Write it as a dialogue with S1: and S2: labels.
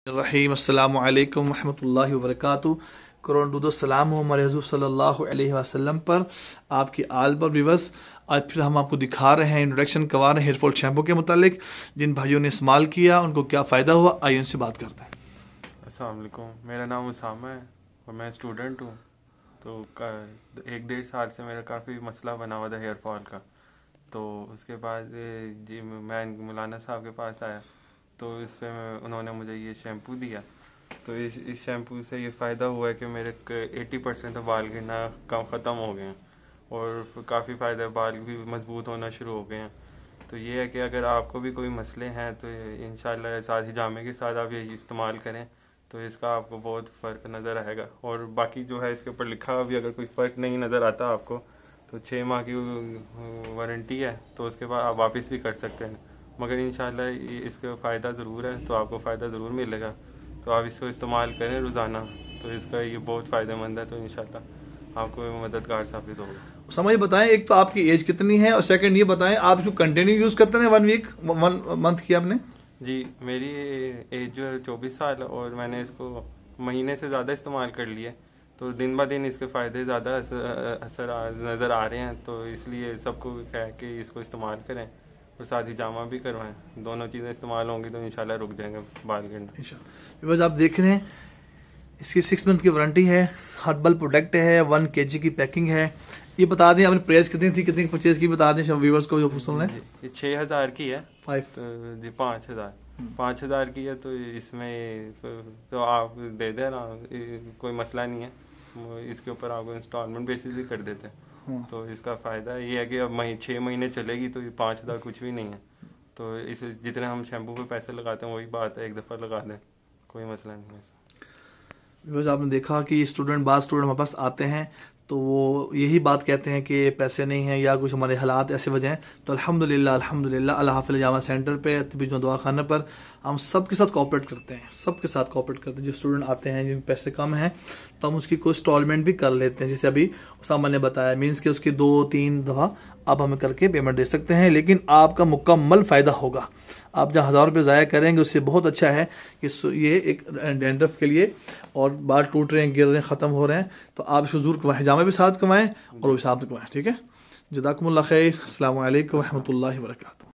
S1: रहीम अस्सलामु अलैकुम रहमतुल्लाहि व बरकातुहू। करोड़ दुरूद सलाम हो हमारे हुज़ूर सल्लल्लाहु अलैहि वसल्लम पर, आपकी आल पर व्यूअर्स। आज फिर हम आपको दिखा रहे हैं, इंट्रोडक्शन करवा रहे हैं हेयरफॉल शैम्पू के मुतालिक। जिन भाइयों ने इस्तेमाल किया उनको क्या फ़ायदा हुआ, आइए उनसे बात करते हैं।
S2: अस्सलाम वालेकुम, मेरा नाम उसामा है और मैं स्टूडेंट हूँ। तो 1-1.5 साल से मेरा काफ़ी मसला बना हुआ था हेयर फॉल का। तो उसके बाद जी मैं मौलाना साहब के पास आया, तो इस पर उन्होंने मुझे ये शैम्पू दिया। तो इस शैम्पू से ये फ़ायदा हुआ है कि मेरे 80% तो बाल गिरना ख़त्म हो गए हैं और काफ़ी फ़ायदा, बाल भी मजबूत होना शुरू हो गए हैं। तो ये है कि अगर आपको भी कोई मसले हैं तो इंशाल्लाह साथ ही जामे के साथ आप यही इस्तेमाल करें, तो इसका आपको बहुत फ़र्क नज़र आएगा। और बाकी जो है इसके ऊपर लिखा हुआ भी, अगर कोई फ़र्क नहीं नज़र आता आपको तो 6 माह की वारंटी है, तो उसके बाद आप वापस भी कर सकते हैं। मगर इंशाल्लाह इसका फ़ायदा ज़रूर है, तो आपको फ़ायदा ज़रूर मिलेगा। तो आप इसको इस्तेमाल करें रोज़ाना, तो इसका ये बहुत फ़ायदेमंद है। तो इंशाल्लाह आपको मददगार साबित होगा।
S1: समझ बताएं, एक तो आपकी एज कितनी है और सेकंड ये बताएं आप इसको कंटिन्यू यूज़ करते हैं 1 वीक 1 मंथ किया आपने?
S2: जी, मेरी एज जो है 24 साल है और मैंने इसको महीने से ज़्यादा इस्तेमाल कर लिया। तो दिन ब दिन इसके फ़ायदे ज़्यादा असर नज़र आ रहे हैं। तो इसलिए सबको है कि इसको इस्तेमाल करें और साथ ही जामा भी करवाएं। दोनों चीज़ें इस्तेमाल होंगी तो इंशाल्लाह रुक जाएंगे बाल गिरना।
S1: बस आप देख रहे हैं, इसकी 6 मंथ की वारंटी है, हर्बल प्रोडक्ट है, 1 kg की पैकिंग है। ये बता दें आपने प्राइस कितनी थी, कितनी परचेज की, बता दें व्यूअर्स को जो सुन रहे हैं।
S2: ये 6000 की है।
S1: 5
S2: जी 5000 की है। तो इसमें तो आप दे देना, कोई मसला नहीं है। इसके ऊपर आपको इंस्टॉलमेंट बेसिस भी कर देते हैं। तो इसका फ़ायदा ये है कि अब 6 महीने चलेगी, तो ये 5000 कुछ भी नहीं है। तो इस जितने हम शैम्पू पे पैसे लगाते हैं वही बात है, एक दफ़ा लगा दें, कोई मसला नहीं है।
S1: बस आपने देखा कि बाद स्टूडेंट हमारे पास आते हैं तो वो यही बात कहते हैं कि पैसे नहीं हैं या कुछ हमारे हालात ऐसे वजह हैं। तो अल्हम्दुलिल्लाह अल्लाह हाफ़िज़ जामा सेंटर पे तबीजों दवाखाना पर हम सबके साथ कोऑपरेट करते हैं, सबके साथ कोऑपरेट करते हैं। जो स्टूडेंट आते हैं जिन पैसे कम हैं तो हम उसकी कुछ इंस्टॉलमेंट भी कर लेते हैं, जैसे अभी उसामा ने बताया, मीन्स कि उसकी 2-3 दफ़ा आप हमें करके पेमेंट दे सकते हैं। लेकिन आपका मुकम्मल फ़ायदा होगा। आप जहाँ 1000 रुपये ज़ाया करेंगे उससे बहुत अच्छा है कि ये एक डैंड्रफ के लिए, और बाल टूट रहे हैं, गिर रहे हैं, ख़त्म हो रहे हैं, तो आप इसको ज़रूर कमाएँ, जामे भी साथ कमाएँ और वो साथ कमाएँ। ठीक है, जज़ाकुमुल्लाह खैर। अस्सलामु अलैकुम व रहमतुल्लाहि व बरकातुहू।